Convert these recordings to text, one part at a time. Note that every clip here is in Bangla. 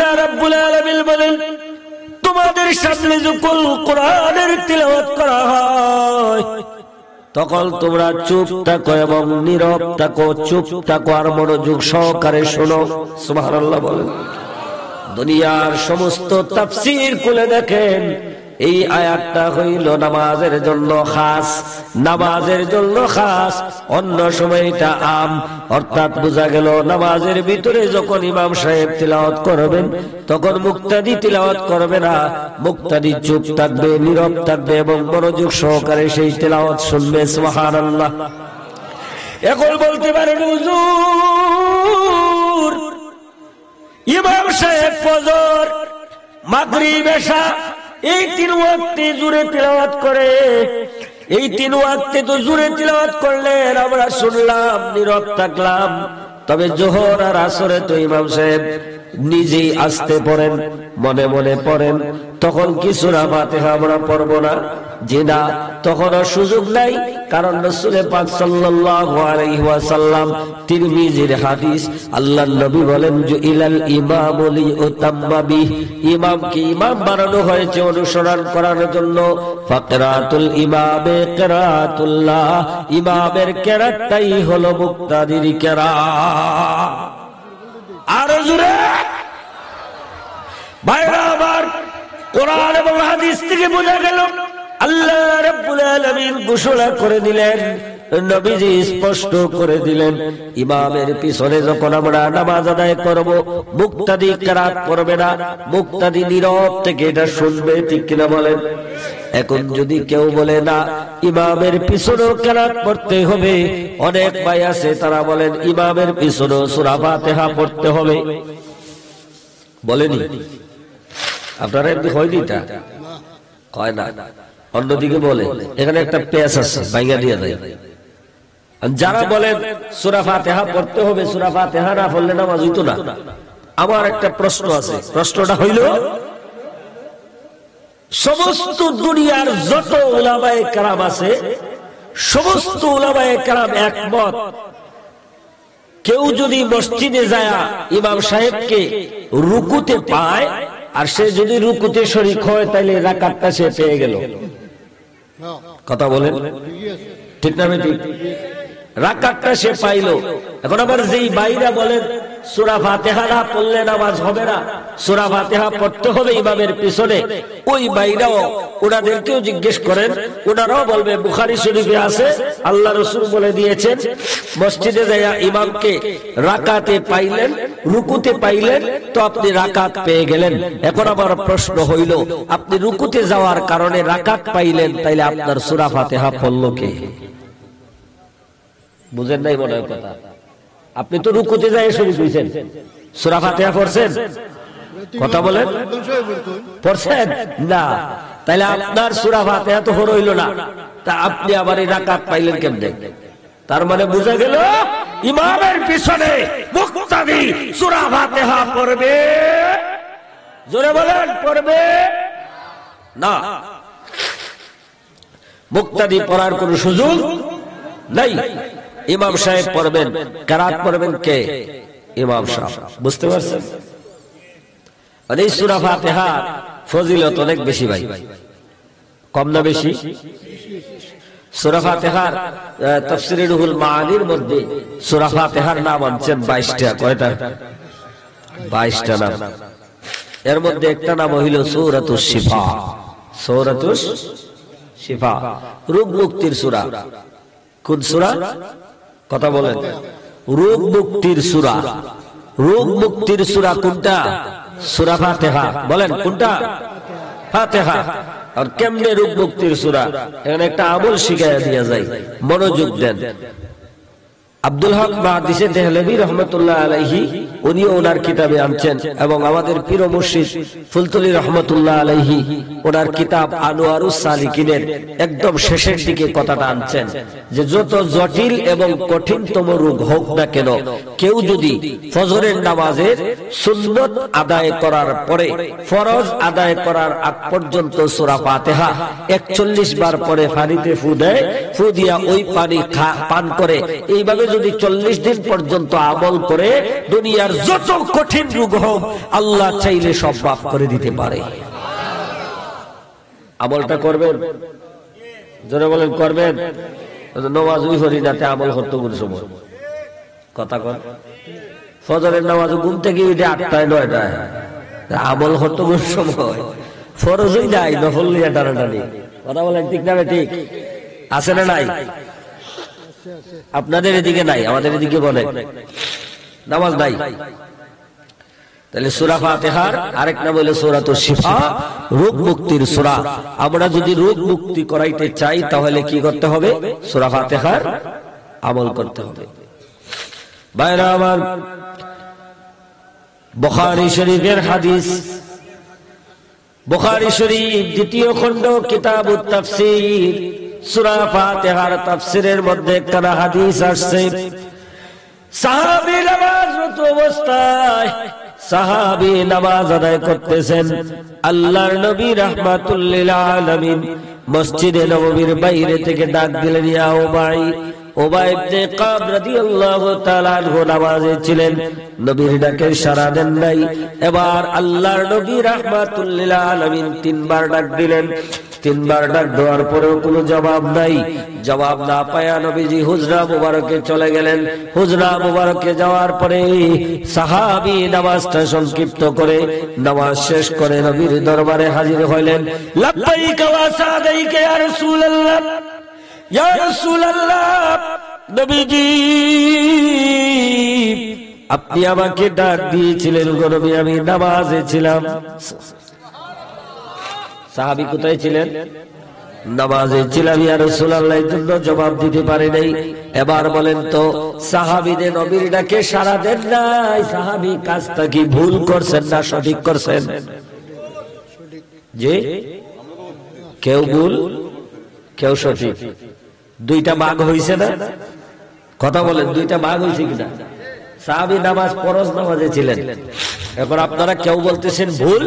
আল্লাহ রাব্বুল আলামিন বলেন, তোমাদের সামনে যখন কোরআনের তিলাওয়াত করা হয় তখন তোমরা চুপ থাকো এবং নীরব থাকো, চুপ থাকো আর মনোযোগ সহকারে শোনো। সুবহানাল্লাহ বলেন। দুনিয়ার সমস্ত তাফসীর খুলে দেখেন, এই আয়াতটা হইল নামাজের জন্য খাস, নামাজের জন্য খাস, অন্য সময় এটা আম। অর্থাৎ বোঝা গেল নামাজের ভিতরে যখন ইমাম সাহেব তিলাওয়াত করবেন তখন মুক্তাদি তিলাওয়াত করবে না, মুক্তাদি চুপ থাকবে, নীরব থাকবে এবং মনোযোগ সহকারে সেই তিলাওয়াত শুনবে। সুবহানাল্লাহ। এখন বলতে পারেন হুজুর, ইমাম সাহেব ফজর, মাগরিব, এশা এই 3 ওয়াক্তে জোরে তিলাওয়াত করে, এই 3 ওয়াক্তে তো জোরে তিলাওয়াত করলেন, আমরা শুনলাম, নীরব থাকলাম। তবে জোহর আর আসরে তো ইমাম সাহেব নিজেই আস্তে পড়েন, মনে মনে পড়েন, তখন কি সূরা ফাতিহা আমরা পড়ব না? জি না, তখন সুযোগ নাই। কারণ রাসূল পাক সাল্লাল্লাহু আলাইহি ওয়াসাল্লাম, তিরমিজির হাদিস, আল্লাহর নবী বলেন যে ইলাল ইমামু লিউতাম্মা বিহি, ইমামকে ইমাম বানানো হয়েছে অনুসরণ করার জন্য। ফাকরাতুল ইমামে কিরাতুল্লাহ, ইমামের কিরাতটাই হলো মুক্তাদির কিরাত। আর জোরে ভাইরা আমার, কোরআন এবং হাদিস থেকে বোঝা গেল আল্লাহ রাব্বুল আলামিন ঘোষণা করে দিলেন, নবীজি স্পষ্ট করে দিলেন, ইমামের পিছনে যখন আমরা নামাজ আদায় করব মুক্তাদি কিরাত পড়বে না, মুক্তাদি নীরব থেকে এটা শুনবে। ঠিক কিনা বলেন? এখন যদি কেউ বলে না ইমামের পিছনেও কিরাত পড়তে হবে, অনেক ভাই আছে তারা বলেন ইমামের পিছনেও সূরা ফাতিহা পড়তে হবে। বলেনি আপনারা? এমনি হয়নি, এটা হয় না। অন্যদিকে বলে এখানে একটা পেশ আছে, ভাইয়া দিয়ে দেয়। যারা বলেন সূরা ফাতিহা পড়তে হবে, সূরা ফাতিহা না পড়লে নামাজ হইতো না। আমার একটা প্রশ্ন আছে, প্রশ্নটা হইল, সমস্ত দুনিয়ার যত উলামায়ে কেরাম আছে, সমস্ত উলামায়ে কেরাম একমত, কেউ যদি মসজিদে যায় ইমাম সাহেবকে রুকুতে পায় আর সে যদি রুকুতে শরীক হয় তাহলে রাকাতটা সে পেয়ে গেল। কথা বলেন ঠিক না? ঠিক, রাকাতটা সে পাইল। এখন আবার যেই বাইরা বলেন সূরা ফাতিহা না পড়লে নামাজ হবে না, সূরা ফাতিহা পড়তে হবে ইমামের পিছনে, ওই বাইরাও ওনাদেরকেও জিজ্ঞেস করেন, ওনারাও বলবে বুখারী শরীফে আছে, আল্লাহ রাসূল বলে দিয়েছেন মসজিদে যায়া ইমামকে রাকাতে পাইলেন, রুকুতে পাইলেন তো আপনি রাকাত পেয়ে গেলেন। এখন আবার প্রশ্ন হইল, আপনি রুকুতে যাওয়ার কারণে রাকাত পাইলেন, তাইলে আপনার সূরা ফাতিহা পড়ল কে? বুঝেন নাই মনে হয় কথা? আপনি তো রুকুতে যায় শরীক হইছেন, সূরা ফাতিহা পড়ছেন? কথা বলেন, পড়ছেন না? তাইলে আপনার সূরা ফাতিহা তো হইল না, তা আপনি আবার এই রাকাত পাইলেন কেমনে? তার মানে বোঝা গেল ইমামের পিছনে মুক্তাদি সূরা ফাতিহা পড়বে। জোরে বলেন, পড়বে না। মুক্তাদি পড়ার কোন সুযোগ নাই। ইমাম সাহেব পড়বেন, কিরাত পড়বেন কে? ইমাম সাহেব। বুঝতে পারছেন? মানে সূরা ফাতিহা ফজিলত অনেক বেশি ভাই, কম না বেশি? সূরা ফাতিহার তাফসীরে রুহুল মাআনির মধ্যে সূরা ফাতিহার নাম আনছেন 22টা। কয়টা? 22টা নাম। এর মধ্যে একটা নাম হইল সূরাতুশ শিফা। সূরাতুশ শিফা, রোগ মুক্তির সূরা। কোন সূরা? কথা বলেন। রোগ মুক্তির সূরা। রোগ মুক্তির সূরা কোনটা? সূরা ফাতিহা। বলেন কোনটা? ফাতিহা। আর কেমনে রোগ মুক্তির সূরা? এখানে একটা আমল শিখাইয়া দিয়া যায়, মনোযোগ দেন। আব্দুল হক মুহাদ্দিস দেহলভী রহমাতুল্লাহ আলাইহি উনিও ওনার কিতাবে আনছেন, এবং আমাদের পীর ও মুর্শিদ ফুলতুলি রহমাতুল্লাহ আলাইহি ওনার কিতাব আনোয়ারুস সালিকিনের একদম শেষের দিকে কথাটা আনছেন যে যত জটিল এবং কঠিনতম রোগ হোক না কেন, কেউ যদি ফজরের নামাজের সুন্নত আদায় করার পরে ফরজ আদায় করার আগ পর্যন্ত সূরা ফাতিহা 41 বার পরে পানিতে ফু দেয়, ফু দিয়া ওই পানি পান করে, এইভাবে যদি 40 দিন পর্যন্ত আমল করে দুনিয়ার যত কঠিন রোগ হোক আল্লাহ চাইলে সব মাফ করে দিতে পারে। আমলটা করবেন, জোরে বলেন করবেন। নামাজ ওই ফরিদাতে আমল করতে কোন সময় কথা কর, ফজরের নামাজ ঘুম থেকে উঠে 8টায় 9টায়, আমল করতে কোন সময়? ফরজই নাই, নফল নিয়ে টানাটানি। কথা বলেন ঠিক না? ঠিক আছে না নাই? আপনাদের এদিকে নাই, আমাদের এদিকে বলে নামাজ নাই। তাহলে সূরা ফাতিহার আরেক নাম হলো সূরাতুশ শিফা, রোগ মুক্তির সূরা। আমরা যদি রোগ মুক্তি করাইতে চাই তাহলে কি করতে হবে? সূরা ফাতিহার আমল করতে হবে। ভাইরা আমার, বুখারী শরীফের হাদিস, বুখারী শরীফ দ্বিতীয় খণ্ড কিতাবুত তাফসীর, সূরা ফাতিহার তাফসীরের মধ্যে একটা হাদিস আসছে। সাহাবী নামাজরত অবস্থায় সাহাবী নামাজ আদায় করতেছেন, আল্লাহর নবী রাহমাতুল লিল আলামিন মসজিদে নববীর বাইরে থেকে ডাক দিলেন, ইয়া উবাই। উবাই ইবনে কাব রাদিয়াল্লাহু তাআলা আনহু নামাজে ছিলেন, নবীর ডাকে সাড়া দেন নাই। এবার আল্লাহর নবী রাহমাতুল লিল আলামিন 3 বার ডাক দিলেন। 3 বার ডাক দেওয়ার পরেও কোনো জবাব নাই। জবাব না পায়া নবীজি হুজরা মুবারকে চলে গেলেন। হুজরা মুবারকে যাওয়ার পরে সাহাবী নামাজটা সংক্ষিপ্ত করে নামাজ শেষ করে নবীর দরবারে হাজির হইলেন। লাব্বাইকা ওয়া সাদাইকা ইয়া রাসূলুল্লাহ, ইয়া রাসূলুল্লাহ, নবীজি আপনি আমাকে ডাক দিয়েছিলেন গো নবী, আমি নামাজে ছিলাম। সাহাবী কোথায় ছিলেন? নামাজে ছিলাম ইয়া রাসূলুল্লাহ, এর জন্য জবাব দিতে পারে নাই। এবার বলেন তো, সাহাবীদের নবীর ডাকে সাড়া দেন নাই, সাহাবী কাজটা কি ভুল করছেন না সঠিক করছেন? যে কেউ ভুল কেউ সঠিক, দুইটা ভাগ হইছে না? কথা বলেন, দুইটা ভাগ হইছে কিনা? সাহাবী নামাজ ফরজ নামাজে ছিলেন। এবার আপনারা কেউ বলতেছেন ভুল,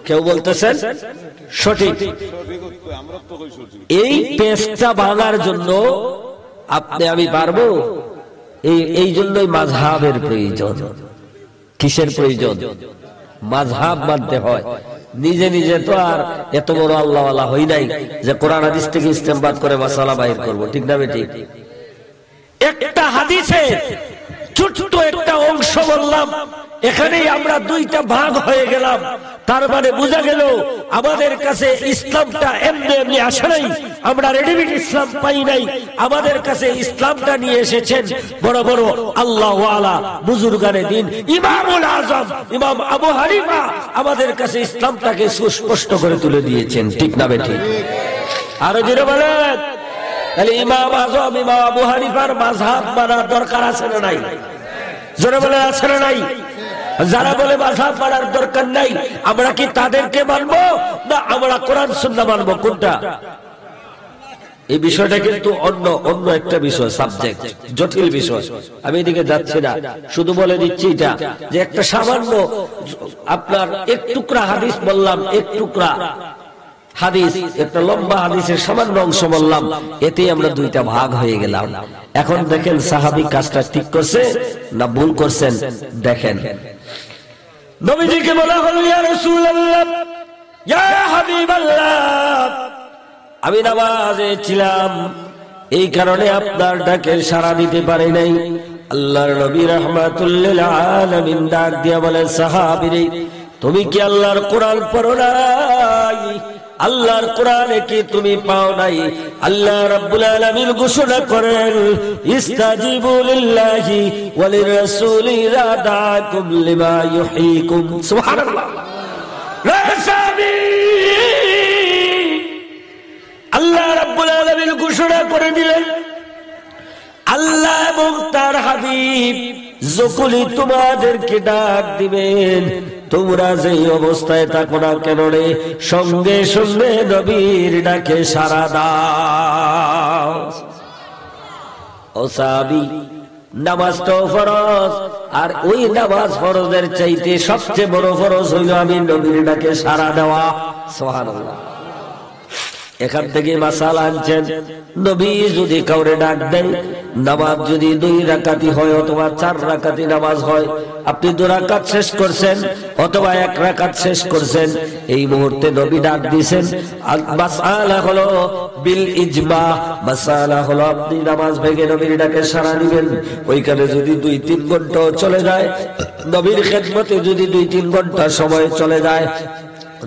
কেউ বলতেছেন সঠিক। এই পেশটা ভাঙার জন্য আপনি আমি পারবো? এই জন্যই মাযহাবের প্রয়োজন। কিসের প্রয়োজন? মাযহাব মানতে হয়। নিজে নিজে তো আর এত বড় আল্লাহওয়ালা হই নাই যে কোরআন হাদিস থেকে ইস্তেমবাদ করে মাসালা বাইর করব, ঠিক না বেঠিক? একটা হাদিসে ছোট্ট একটা অংশ বললাম, এখানেই আমরা দুইটা ভাগ হয়ে গেলাম। তার মানে বোঝা গেল আমাদের কাছে ইসলামটা এমনি এমনি আসে নাই, আমরা রেডিমেড ইসলাম পাই নাই। আমাদের কাছে ইসলামটা নিয়ে এসেছেন বড় বড় আল্লাহওয়ালা বুজুর্গানে দিন, ইমামুল আজম ইমাম আবু হানিফা আমাদের কাছে ইসলামটাকে সুস্পষ্ট করে তুলে দিয়েছেন, ঠিক না বেঠিক? আরো জোরে বলেন। তাহলে ইমাম আজম ইমাম আবু হানিফার মাযহাব মানার দরকার আছে না নাই? জোরে বলে আছে না নাই? যারা বলে মাযহাব মানার দরকার নাই, আমরা কি তাদেরকে মানবো না আমরা কোরআন সুন্নাহ মানবো? কোনটা? এই বিষয়টা কিন্তু অন্য একটা বিষয়, সাবজেক্ট, জটিল বিষয়। আমি এদিকে যাচ্ছি না, শুধু বলে দিচ্ছি এটা যে একটা সামান্য আপনার এক টুকরা হাদিস বললাম, এক টুকরা হাদিস, একটা লম্বা হাদিসের সামান্য অংশ বললাম, এতে আমরা দুইটা ভাগ হয়ে গেলাম। এখন দেখেন সাহাবী কাজটা ঠিক করছে না ভুল করছেন? দেখেন, নবীজিকে বলা হলো, ইয়া রাসূলুল্লাহ, ইয়া হাবিবাল্লাহ, আমি নামাজে ছিলাম, এই কারণে আপনার ডাকে সাড়া দিতে পারি নাই। আল্লাহর নবী রাহমাতুল লিল আলামিন ডাক দিয়া বলেন, সাহাবীরে তুমি কি আল্লাহর কোরআন পড়ো নাই? আল্লাহর কোরআনে কি তুমি পাও নাই? আল্লাহ রাব্বুল আলামিন ঘোষণা করেন, ইস্তাজিবু লিল্লাহি ওয়া লিরাসূলি ইযা দাআকুম লিমা ইউহয়িকুম। সুবহানাল্লাহ। আল্লাহ রাব্বুল আলামিন ঘোষণা করে দিলেন, আল্লাহ এবং তার হাবিব যখনই তোমাদেরকে ডাক দিবেন, তোমরা যেই অবস্থায় থাকো না কেন রে, সঙ্গে সঙ্গে নবীর ডাকে সাড়া দাও। ও সাহাবী, নামাজটাও ফরজ, আর ওই নামাজ ফরজের চাইতে সবচেয়ে বড় ফরজ হইল আমি নবীর ডাকে সাড়া দেওয়া। সুবহানাল্লাহ। এখান থেকে মাসালা আনছেন, নবী যদি কাউরে ডাক দেন, নামাজ যদি 2 রাকাতি হয় অথবা 4 রাকাতি নামাজ হয়, আপনি 2 রাকাত শেষ করছেন অথবা 1 রাকাত শেষ করছেন, এই মুহূর্তে নবী ডাক দিয়েছেন, মাসালা হলো বিল ইজমা, মাসালা হলো আপনি নামাজ ভেঙে নবীর ডাকে সাড়া দিবেন। ওইখানে যদি 2-3 ঘন্টা চলে যায়, নবীর খেদমতে যদি 2-3 ঘন্টা সময় চলে যায়,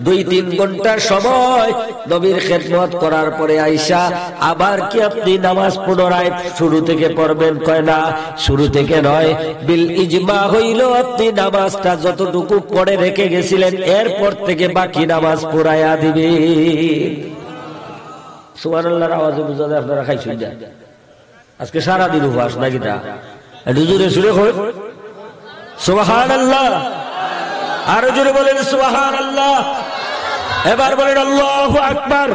2-3 ঘন্টা সময় নবীর খেদমত করার পরে আইসা আবার কি আপনি নামাজ পুনরায় শুরু থেকে পড়বেন? কয় না, শুরু থেকে নয়, বিল ইজমা হইল আপনি নামাজটা যতটুকু পড়ে রেখে গেছিলেন এরপর থেকে বাকি নামাজ পুরাইয়া দিবেন। সুবহানাল্লাহর আওয়াজে বুঝা যায় আপনারা খাইছেন যা। আজকে সারাদিন উপবাস নাকি তা? একটু জোরে সুরে কই সুবহানাল্লাহ, আরো জোরে বলেন সুবহানাল্লাহ, এবার বলেন আল্লাহু আকবার,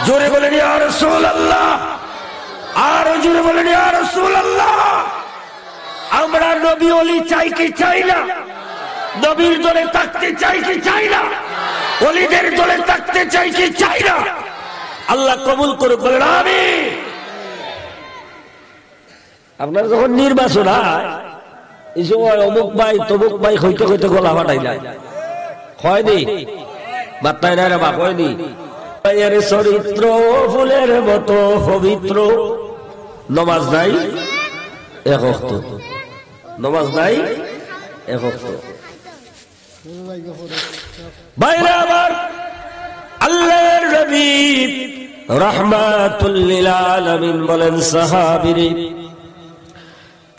জোরে বলেন ইয়া রাসূলুল্লাহ, আরো জোরে বলেন ইয়া রাসূলুল্লাহ। আমরা নবী ওলি চাই কি চাই না? নবীর দলে থাকতে চাই কি চাই না? ওলিদের দলে থাকতে চাই কি চাই না? আল্লাহ কবুল করুক, বলেন আমিন। আপনার যখন নির্বাচন হয় এই সময় অমুক ভাই তমুক ভাই হইতে হইতে গলা ফাটাই যায়, হয়নি? বার্তায় না রে বাপ, হয়নি? চরিত্র ফুলের মতো পবিত্র, নমাজ নাই এক ওয়াক্ত, নমাজ নাই এক ওয়াক্ত। ভাইরা আমার, আল্লাহর নবী রাহমাতুল লিল আলামিন বলেন সাহাবীরে,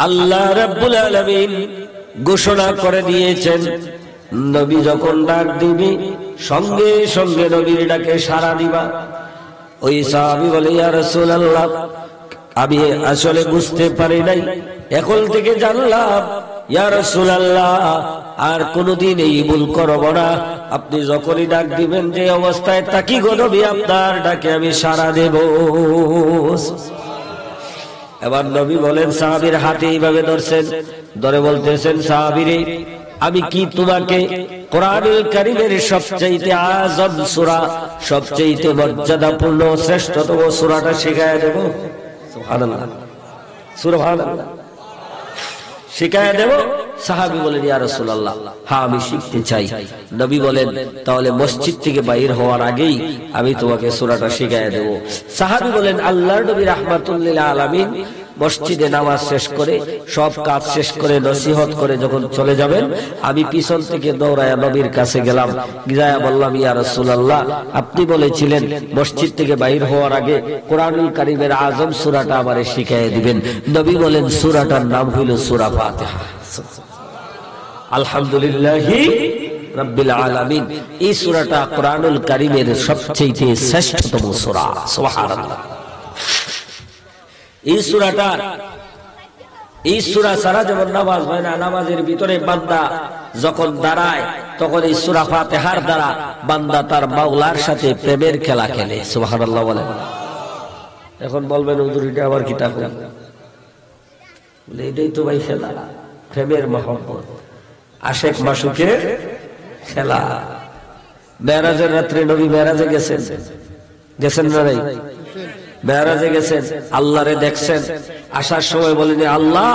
আল্লাহ রাব্বুল আলামিন ঘোষণা করে দিয়েছেন, নবী যখন ডাক দিবি সঙ্গে সঙ্গে নবীর ডাকে সাড়া দিবা। ওই সাহাবী বলে, ইয়া রাসূলুল্লাহ, আমি আসলে বুঝতে পারি নাই, এখন থেকে জানলাম ইয়া রাসূলুল্লাহ, আর কোনদিন এই ভুল করব না। আপনি যখনই ডাক দিবেন যে অবস্থায় তাকি গো নবী, আপনার ডাকে আমি সাড়া দেব। এবার নবী বলেন, সাহাবীর হাতে এইভাবে ধরছেন, ধরে বলতেছেন, সাহাবীরে, আমি কি তোমাকে কোরআনুল কারীমের সবচেয়ে আযম সূরা, সবচেয়ে মর্যাদাপূর্ণ শ্রেষ্ঠতম সূরাটা শিখায়া দেব? সুবহানাল্লাহ, সুবহানাল্লাহ, শিখায়া দেব? সাহাবী বলেন, ইয়া রাসূলুল্লাহ, হ্যাঁ আমি শিখতে চাই। নবী বলেন, তাহলে মসজিদ থেকে বাইর হওয়ার আগেই আমি তোমাকে সূরাটা শিখায়া দেব। সাহাবী বলেন, আল্লাহর নবী রাহমাতুল লিল আলামিন মসজিদে নামাজ শেষ করে সব কাজ শেষ করে নসিহত করে যখন চলে যাবেন, আমি পিছন থেকে দৌড়ায়া নবীর কাছে গেলাম, গিয়ে বললাম, ইয়া রাসূলুল্লাহ, আপনি বলেছিলেন মসজিদ থেকে বাইর হওয়ার আগে কোরআনুল কারীমের আযম সূরাটা আমারে শিখাইয়া দিবেন। নবী বলেন, সূরাটার নাম হইল সূরা ফাতিহা। আলহামদুলিল্লাহি রাব্বিল আলামিন, এই সূরাটা কোরআনুল কারীমের সবচেয়ে শ্রেষ্ঠতম সূরা। সুবহানাল্লাহ। এই সূরা ছাড়া যেমন নামাজ হয় না, নামাজের ভিতরে বান্দা যখন দাঁড়ায় তখন এই সূরা ফাতিহার দ্বারা বান্দা তার মাওলার সাথে প্রেমের খেলা খেলে। সুবহানাল্লাহ বলেন। এখন বলবেন, হুজুর এটা আবার কি তাকবীর? বলে, এটাই তো ভাই খেলা, প্রেমের মহব্বত, আশেক মাসুকের খেলা। মেরাজের রাত্রে নবী মেরাজে গেছেন, গেছেন না নাই? মেরাজে গেছেন, আল্লাহরে দেখছেন, আসার সময় বলেন, আল্লাহ,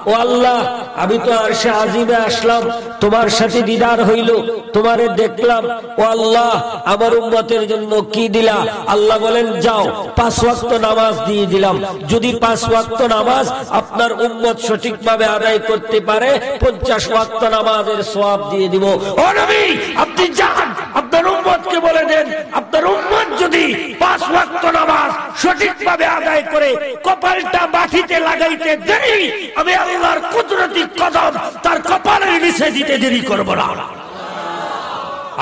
ও আল্লাহ, আমি তো আরশে আজিমে আসলাম, তোমার সাথে দিদার হইল, তোমারে দেখলাম, ও আল্লাহ, আমার উম্মতের জন্য কি দিলা? আল্লাহ বলেন, যাও 5 ওয়াক্ত নামাজ দিয়ে দিলাম, যদি 5 ওয়াক্ত নামাজ আপনার উম্মত সঠিকভাবে আদায় করতে পারে 50 ওয়াক্ত নামাজের সওয়াব দিয়ে দিব। ও নবী, আপনি যান, আপনার উম্মতকে বলে দেন, আপনার উম্মত যদি 5 ওয়াক্ত নামাজ সঠিকভাবে আদায় করে কপালটা মাটিতে লাগাইতে দেরি, আমি আল্লাহর কুদরতি কদম তার কপালের নিচে দিতে দেরি করব না।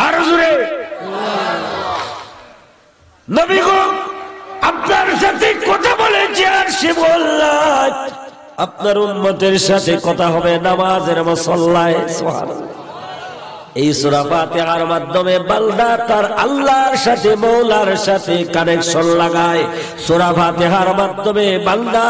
আর জোরে, নবী গো, আপনার সাথে কথা বলেছি, আর সে বললেন আপনার উম্মতের সাথে কথা হবে নামাজের মুসল্লায়। সুবহানাল্লাহ। এই সূরা ফাতিহার মাধ্যমে বান্দা তার আল্লাহর সাথে মওলার সাথে কানেকশন লাগায়। সূরা ফাতিহার মাধ্যমে বান্দা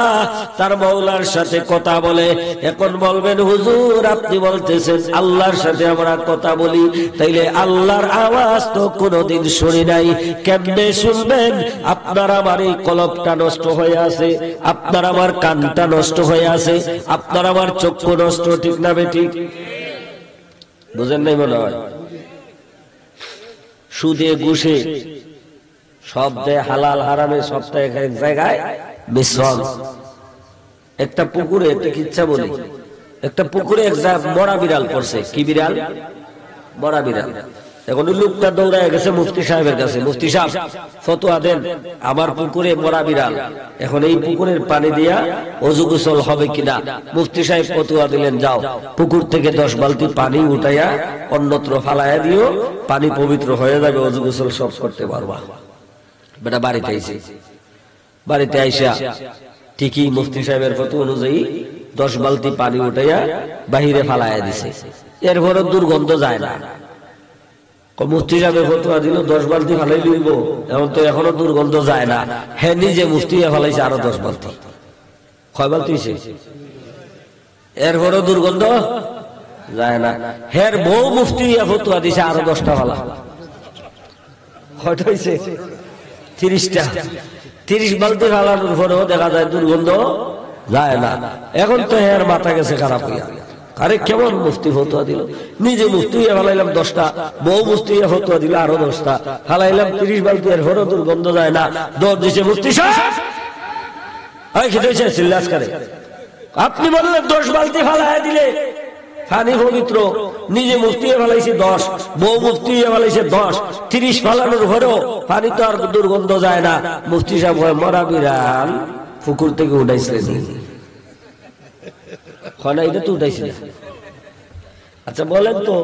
তার মওলার সাথে কথা বলে। এখন বলবেন হুজুর আপনি বলতেছেন আল্লাহর সাথে আমরা কথা বলি, তাইলে আল্লাহর আওয়াজ তো কোনোদিন শুনি নাই, কেমনে শুনবেন? আপনার আমার এই কলবটা নষ্ট হয়ে আছে, আপনার আমার কানটা নষ্ট হয়ে আছে, আপনার আমার চক্ষু নষ্ট, ঠিক না বেঠিক? বুঝেন নাই মনে হয়? সুদে ঘুষে শব্দে হালাল হারামে সবটা এক এক জায়গায় মিশ্রণ। একটা পুকুরে চিকিৎসা বলি, একটা পুকুরে এক মরা বিড়াল পড়ছে। কি বিড়াল? মরা বিড়াল। এখন লোকটা দৌড়ায় গেছে মুফতি সাহেবের কাছে, মুফতি সাহেব ফতোয়া দেন, আমার পুকুরে মরা বিড়াল, এখন এই পুকুরের পানি দিয়া ওযু গোসল হবে কিনা? মুফতি সাহেব ফতোয়া দিলেন, যাও পুকুর থেকে 10 বালতি পানি উঠাইয়া অন্যত্র ফালাইয়া দিও, পানি পবিত্র হয়ে যাবে, ওযু গোসল সব করতে পারবা। বেটা বাড়িতে আইছে, বাড়িতে আইসা ঠিকই মুফতি সাহেবের ফতোয়া অনুযায়ী 10 বালতি পানি উঠাইয়া বাহিরে ফালাইয়া দিছে। এরপরও দুর্গন্ধ যায় না। মুফতি সাহেব ফতোয়া দিল 10 বালতি ফালাই লইব, এখন তো এখনো দুর্গন্ধ যায় না। হ্যাঁ নিজে মুফতি ফালাইছে আরো 10 বালতি। কয় বালতি হইছে? এরপরও দুর্গন্ধ যায় না। হের বউ মুফতি ফতোয়া দিছে আরো 10টা ফালা। কয়টা হইছে? 30টা। 30 বালতি ফালানোর পরেও দেখা যায় দুর্গন্ধ যায় না। এখন তো হের মাথা গেছে খারাপ হইয়া, আরে কেমন মুফতি ফতোয়া দিল, নিজে মুফতি ফালাইলাম 10টা, বউ মুফতি ফতোয়া দিল আরো 10টা, ফালাইলাম 30 বালতি, এর হরো দুর্গন্ধ যায় না। দৌড় দিছে মুফতি সাহেব, খেতে হয়েছে চিল্লাস করে, আপনি বললেন 10 বালতি ফালাই দিলে পানি পবিত্র, নিজে মুফতি ফালাইছে 10, বউ মুফতি ফালাইছে 10, 30 ফালানোর হরেও পানি তো আর দুর্গন্ধ যায় না। মুফতি সাহেব মরা বিড়াল পুকুর থেকে উঠাইছিলেন, এটা তো উঠাইছিল। আচ্ছা বলেন তো,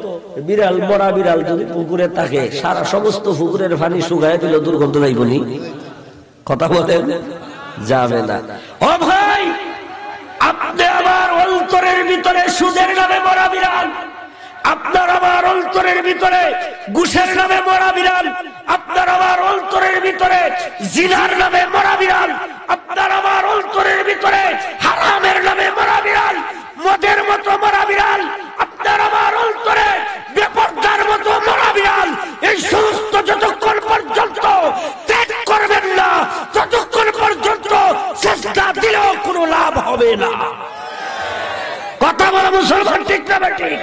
বিড়াল মরা বিড়াল যদি পুকুরে থাকে, সারা সমস্ত পুকুরের পানি শুকায় দিল, দুর্গন্ধ যাইবনি? কথা বলেন, যাবে না। ও ভাই, আপনি আমার অন্তরের ভিতরে সুদের নামে মরা বিড়াল, আপনার আমার অন্তরের ভিতরে ঘুষের নামে মরা বিড়াল, আপনার আমার অন্তরের ভিতরে জিনার নামে মরা বিড়াল, আপনার আমার অন্তরের ভিতরে হারামের নামে মরা বিড়াল, মদের মতো মরা বিড়াল, আপনার আমার অন্তরে বেপরদার মতো মরা বিড়াল, এই সমস্ত যতক্ষণ পর্যন্ত ত্যাগ করবেন না, ততক্ষণ পর্যন্ত চেষ্টা দিলেও কোনো লাভ হবে না। কথা বলা মুসলমান, ঠিক না ঠিক?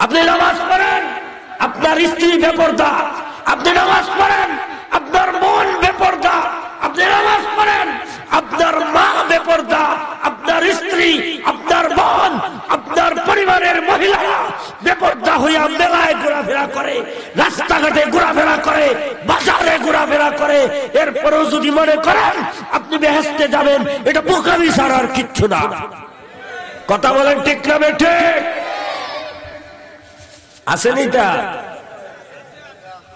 আপনি নামাজ পড়েন, আপনার স্ত্রী বেপরদা, আপনি নামাজ পড়েন, আপনার মন বেপরদা, আপনি নামাজ পড়েন, আপনার মা বেপরদা, আপনার স্ত্রী, আপনার বোন, আপনার পরিবারের মহিলারা বেপরদা হইয়া মেলায় ঘোরাফেরা করে, রাস্তাঘাটে ঘোরাফেরা করে, বাজারে ঘোরাফেরা করে। এরপরেও যদি মনে করেন আপনি বেহেশতে যাবেন, এটা বোকামি ছাড়া আর কিচ্ছু না। কথা বলেন, ঠিক না বেঠে? আসেন এটা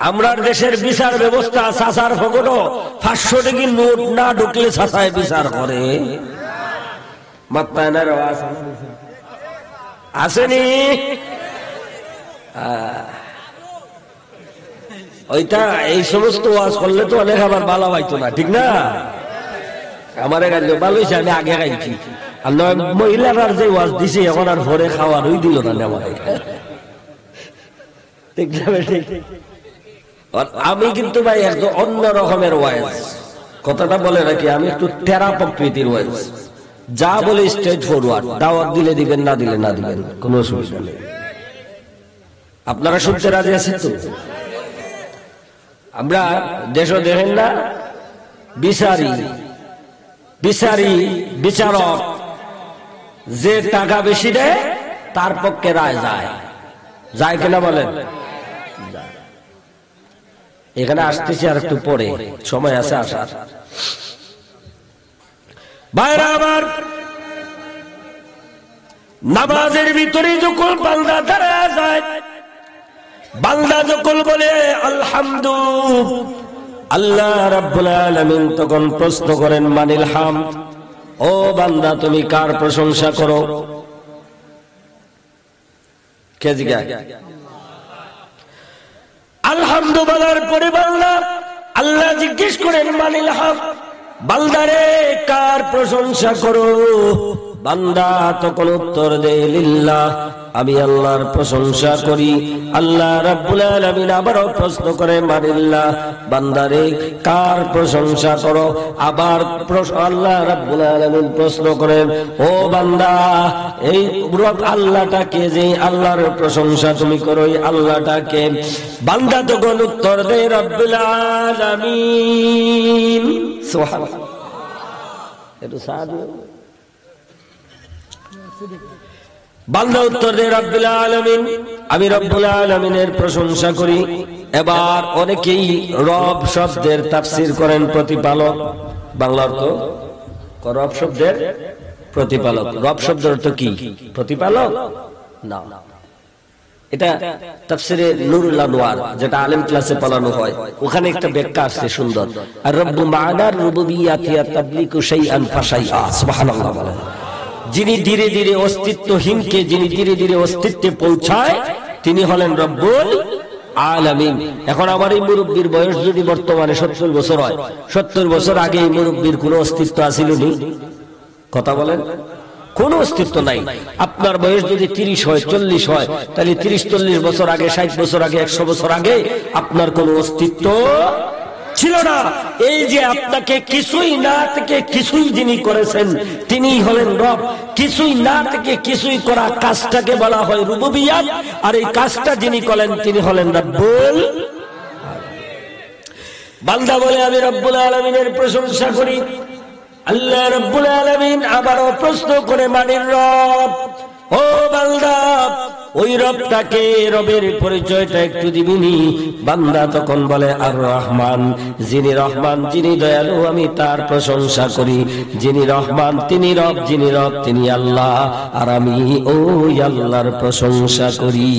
আমরা দেশের বিচার ব্যবস্থা, চাচার ফকটও 500 টাকা নোট না ঢুকলে চাচায় বিচার করে। মাত্রায় না আওয়াজ আসেনি? ওইটা এই সমস্ত ওয়াজ করলে তো অনেক আবার ভালো হইতো না, ঠিক না? আমারে গাইল ভালো হয়েছে, আমি আগে গাইছি। আর নয় মহিলার যে ওয়াজ দিছে এখন আর ভরে খাওয়ার ওই দিল না আমার, ঠিক না? ঠিক। আমি কিন্তু ভাই একদম অন্য রকমের ওয়াজ, কথাটা বলে রাখি, আমি একটু টেরা প্রকৃতির ওয়াজ, যা বলে স্ট্রেট ফরওয়ার্ড, দাওয়াত দিলে দিবেন, না দিলে না দিবেন, কোনো অসুবিধা নেই। আপনারা শুনতে রাজি আছেন তো? আমরা দেশও দেখেন না, বিচারক যে টাকা বেশি দেয় তার পক্ষে রায় যায় কিনা বলেন? এখানে আসতেছি আর একটু পরে, সময় আছে আসার। ভাইরা আমার, নামাজের ভিতরে যখন বান্দা দাঁড়ায় যায়, বান্দা যখন বলে আলহামদুলিল্লাহ, আল্লাহ রাব্বুল আলামিন তখন প্রশ্ন করেন মানিল হামদ, ও বান্দা তুমি কার প্রশংসা করো? কে জিজ্ঞাসা? আলহামদু বলার পরে বান্দা আল্লাহ জিজ্ঞেস করেন মানিল হক, বান্দারে কার প্রশংসা করো? বান্দা তখন উত্তর দেয় লিল্লাহ, আমি আল্লাহর প্রশংসা করি। আল্লাহ রাব্বুল আলামিন আবারও প্রশ্ন করে মানিল্লাহ, বান্দারে কার প্রশংসা করো? আবার আল্লাহ রাব্বুল আলামিন প্রশ্ন করেন, ও বান্দা এই রব আল্লাহটাকে, যে আল্লাহর প্রশংসা তুমি করো এই আল্লাহটাকে? বান্দা তখন উত্তর দেয় রব্বুল আলামিন। সুবহানাল্লাহ। একটু সাদা বান্দা উত্তর দেয় রব্বুল আলামিন, আমি রব্বুল আলামিনের প্রশংসা করি। এবার অনেকেই রব শব্দের তাফসীর করেন প্রতিপালক, বাংলা অর্থ রব শব্দের প্রতিপালক। রব শব্দের অর্থ কি? প্রতিপালক না, এটা তাফসীরে নুরুল আনওয়ার, যেটা আলেম ক্লাসে পড়ানো হয়, ওখানে একটা ব্যাখ্যা আছে সুন্দর। আর রব্বু মা'নার রুবুবিয়্যাতি তাবলিগু শাইআন ফাশাইআ। সুবহানাল্লাহ। বলেন, যিনি ধীরে ধীরে অস্তিত্বহীনকে যিনি ধীরে ধীরে অস্তিত্বে পৌঁছায় তিনি হলেন রব্বুল আলামিন। এখন আমার এই মুরব্বীর বয়স যদি বর্তমানে 70 বছর হয়, 70 বছর আগে এই মুরব্বীর কোনো অস্তিত্ব আছিল নি? কথা বলেন, কোনো অস্তিত্ব নাই। আপনার বয়স যদি 30 হয়, 40 হয়, তাহলে 30-40 বছর আগে, 60 বছর আগে, 100 বছর আগে আপনার কোনো অস্তিত্ব ছিল না। এই যে আপনাকে কিছুই না থেকে কিছুই যিনি করেছেন তিনি হলেন রব। কিছুই না থেকে কিছুই করা কাজটাকে বলা হয় রুবুবিয়্যাত, আর এই কাজটা যিনি করেন তিনি হলেন রব্বুল। বান্দা বলে আমি রব্বুল আলামিনের প্রশংসা করি। আল্লাহ রব্বুল আলামিন আবারও প্রশ্ন করে মানির রব, ও বান্দা ওই রবটাকে, রবের পরিচয়টা একটু দিবিনি? বান্দা তখন বলে আর রহমান, যিনি রহমান যিনি দয়ালু আমি তার প্রশংসা করি। যিনি রহমান তিনি রব, যিনি রব তিনি আল্লাহ, আর আমি ওই আল্লাহর প্রশংসা করি।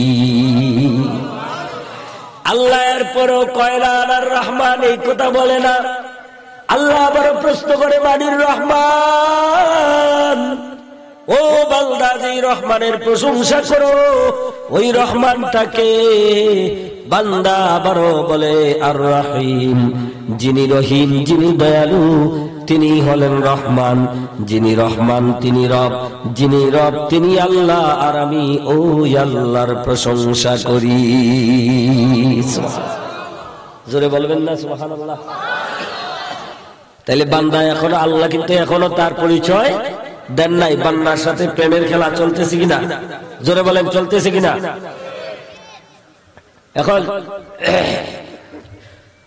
আল্লাহ এরপরও কয় না আর রহমান এই কথা বলে না। আল্লাহ আবারও প্রশ্ন করে মানির রহমান, ও বান্দা যে রহমানের প্রশংসা করো ওই রহমানটাকে? বান্দা আবারও বলে আর রহিম, যিনি রহিম যিনি দয়ালু তিনি হলেন রহমান। যিনি রহমান তিনি রব, যিনি রব তিনি আল্লাহ, আর আমি ওই আল্লাহর প্রশংসা করি। জোরে বলবেন না সুবহানাল্লাহ? তাইলে বান্দা এখনো, আল্লাহ কিন্তু এখনো তার পরিচয় দেন নাই। বান্দার সাথে প্রেমের খেলা চলতেছে কিনা? জোরে বলেন, চলতেছে কিনা? এখন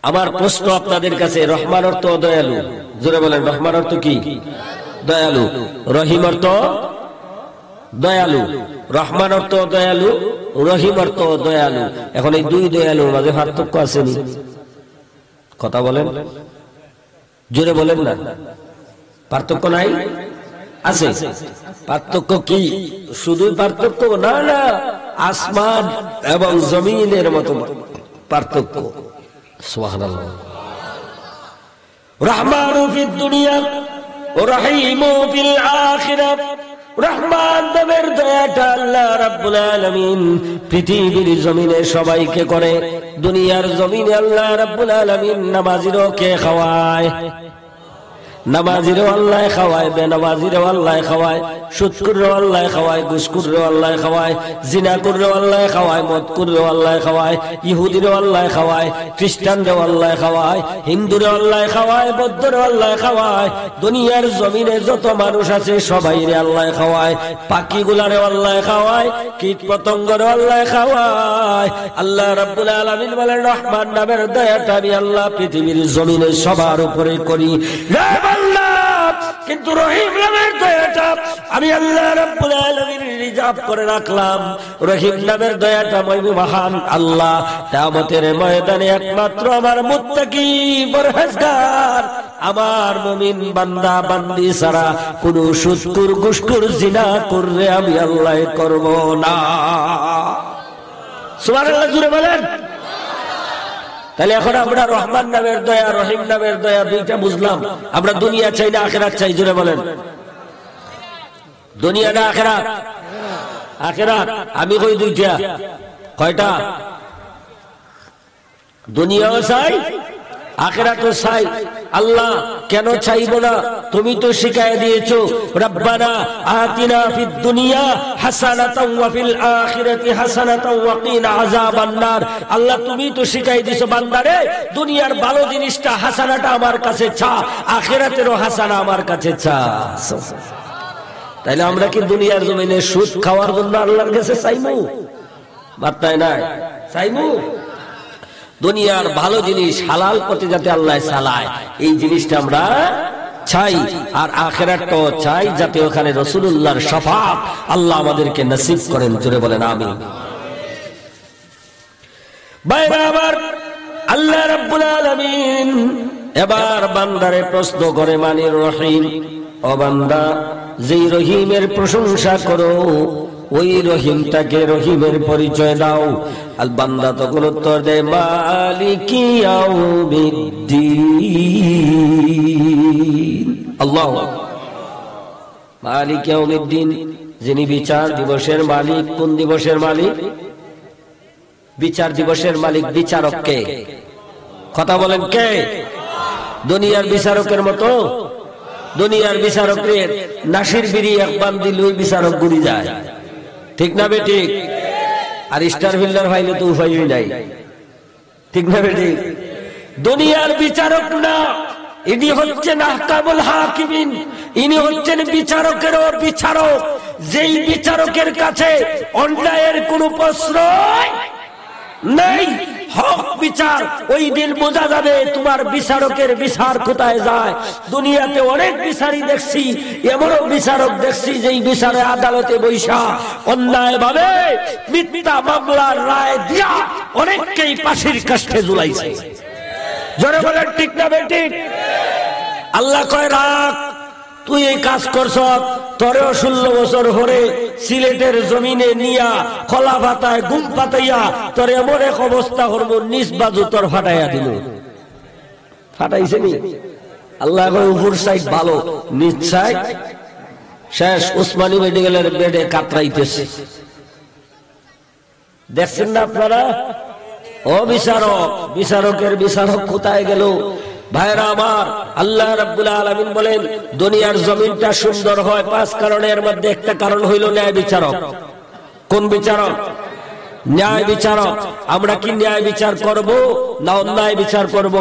আমার প্রশ্ন আপনাদের কাছে, রহমান অর্থ দয়ালু, জোরে বলেন রহমান অর্থ কি? দয়ালু। রহিম অর্থ দয়ালু। রহমান অর্থ দয়ালু, রহিম অর্থ দয়ালু। এখন এই দুই দয়ালুর মাঝে পার্থক্য আছে নি? কথা বলেন, জোরে বলেন না। পার্থক্য নাই? আছে। পার্থক্য কি? শুধু পার্থক্য না, না, আসমান এবং জমিনের মতো পার্থক্য। সুবহানাল্লাহ। রহমানু ফিদ দুনিয়া ওয়া রহিমু ফিল আখিরাত। রহমান নামের দয়াটা আল্লাহ রাব্বুল আলামিন পৃথিবীর জমিনে সবাইকে করে। দুনিয়ার জমিনে আল্লাহ রাব্বুল আলামিন নামাজিরও কে খাওয়ায়, নামাজিরও আল্লাহ খাওয়ায়, বেনামাজিরও আল্লাহ খাওয়ায়, সুদখোরও আল্লাহ খাওয়ায়, ঘুষখোরও আল্লাহ খাওয়ায়, জিনাখোরও আল্লাহ খাওয়ায়, মদখোরও আল্লাহ খাওয়ায়, ইহুদিরও আল্লাহ খাওয়ায়, খ্রিস্টানরাও আল্লাহ খাওয়ায়, হিন্দুরও আল্লাহ খাওয়ায়, বৌদ্ধরও আল্লাহ খাওয়ায়। দুনিয়ার জমিনে যত মানুষ আছে সবাইরে আল্লাহ খাওয়ায়। পাখিগুলারও আল্লাহ খাওয়ায়, কীট পতঙ্গরও আল্লাহ খাওয়ায়। আল্লাহ রাব্বুল আলামিন বলেন রহমান নামের দয়াটা আমি আল্লাহ পৃথিবীর জমিনে সবার উপরে করি। কিন্তু রহিম নামের দয়াটা আমি আল্লাহ রাব্বুল আলামিন রিজার্ভ করে রাখলাম। রহিম নামের দয়াটা মহান আল্লাহ কিয়ামতের ময়দানে একমাত্র আমার মুত্তাকি পরহেজগার আমার মুমিন বান্দা বান্দি ছাড়া কোন সুদখোর ঘুষখোর জিনা করলে আমি আল্লাহ করব না। সুবহানাল্লাহ, জোরে বলেন। তাহলে এখন আমরা রহমান নামের দয়া, রহিম নামের দয়া দুইটা বুঝলাম। আমরা দুনিয়া চাই না আখিরাত চাই? জোরে বলেন। দুনিয়া না আখিরাত? আখিরাত। আমি কই দুইটা। কয়টা? দুনিয়াও চাই, আখিরাতও চাই। আল্লাহ কেন চাইব না? তুমি তো শিখায় দিয়েছো, রব্বানা আতিনা ফিদ দুনিয়া হাসানাতাও ওয়া ফিল আখিরাতি হাসানাতাও ওয়া কিনা আযাবান নার। আল্লাহ তুমি তো শিখাই দিছো বান্দারে, দুনিয়ার ভালো জিনিসটা হাসানাটা আমার কাছে চা, আখিরাতেরও হাসানা আমার কাছে চা। তাইলে আমরা কি দুনিয়ার জমিনে সুদ খাওয়ার জন্য আল্লাহর কাছে চাইমু? বার্তায় নাই চাইমু। দুনিয়ার ভালো জিনিস হালাল পথে যাতে আল্লাহ চালায়, এই জিনিসটা আমরা চাই। আর আখিরাতও চাই, যাতে ওখানে রাসূলুল্লাহর শাফাআত আল্লাহ আমাদেরকে নসিব করেন। জোরে বলেন আমিন। বাইরে আবার আল্লাহ রাব্বুল আলামিন এবার বান্দারে প্রশ্ন করে, মানির রহিম, ও বান্দা, যেই রহিমের প্রশংসা করো ওই রহিমটাকে রহিমের পরিচয় দাও। আল বান্দা তখন উত্তর দেয়, মালিকি ইয়াউমিদ্দিন। আল্লাহু মালিকি ইয়াউমিদ্দিন, যিনি বিচার দিবসের মালিক। কোন দিবসের মালিক? বিচার দিবসের মালিক। বিচারক কে? কথা বলেন কে? দুনিয়ার বিচারকের মতো? দুনিয়ার বিচারকের নাসির বিড়ি একবার দিলে ওই বিচারক গুড়ি যায়, ঠিক না বেটি? আর স্টার বিল্ডার ফাইলে তো উপায়ই নাই, ঠিক না বেটি? দুনিয়ার বিচারক না, ইনি হচ্ছেন আহকামুল হাকিমিন, ইনি হচ্ছেন বিচারকেরও বিচারক। যেই বিচারকের কাছে অন্যায়ের কোনো প্রশ্রয় নেই, হক বিচার। ওই দিন বোঝা যাবে তোমার বিচারকের বিচার কোথায় যায়। দুনিয়াতে অনেক বিচারই দেখছি, এমনও বিচারক দেখছি যেই বিচারে আদালতে বৈশা অন্যায় ভাবে মিথ্যা মামলার রায় দিয়া অনেককেই ফাঁসির কাষ্ঠে ঝুলাইছে। জোরে বলেন ঠিক না বেঠিক? আল্লাহ কয়, রাখ, তুই এই কাজ করছ, তোরেও 16 বছর হরে সিলেটের জমিনে নিয়া খোলা পাতায় গুম পাতাইয়া তোর এমন এক অবস্থা করবো, নিজ বাজু তোর ফাটাইয়া দিল। ফাটাইছে নি? আল্লাহ উপর সাইড ভালো, নিজ সাইড শেষ। উসমানী মেডিকেলের বেডে কাতরাইতেছে, দেখছেন না আপনারা? ও বিচারক, বিচারকের বিচারক কোথায় গেল? ভাইরা আমার, আল্লাহ রাব্বুল আলামিন বলেন, দুনিয়ার জমিনটা সুন্দর হয় 5 কারণের মধ্যে একটা কারণ হইল ন্যায় বিচারক। কোন বিচারক? ন্যায় বিচারক। আমরা কি ন্যায় বিচার করব না অন্যায় বিচার করব?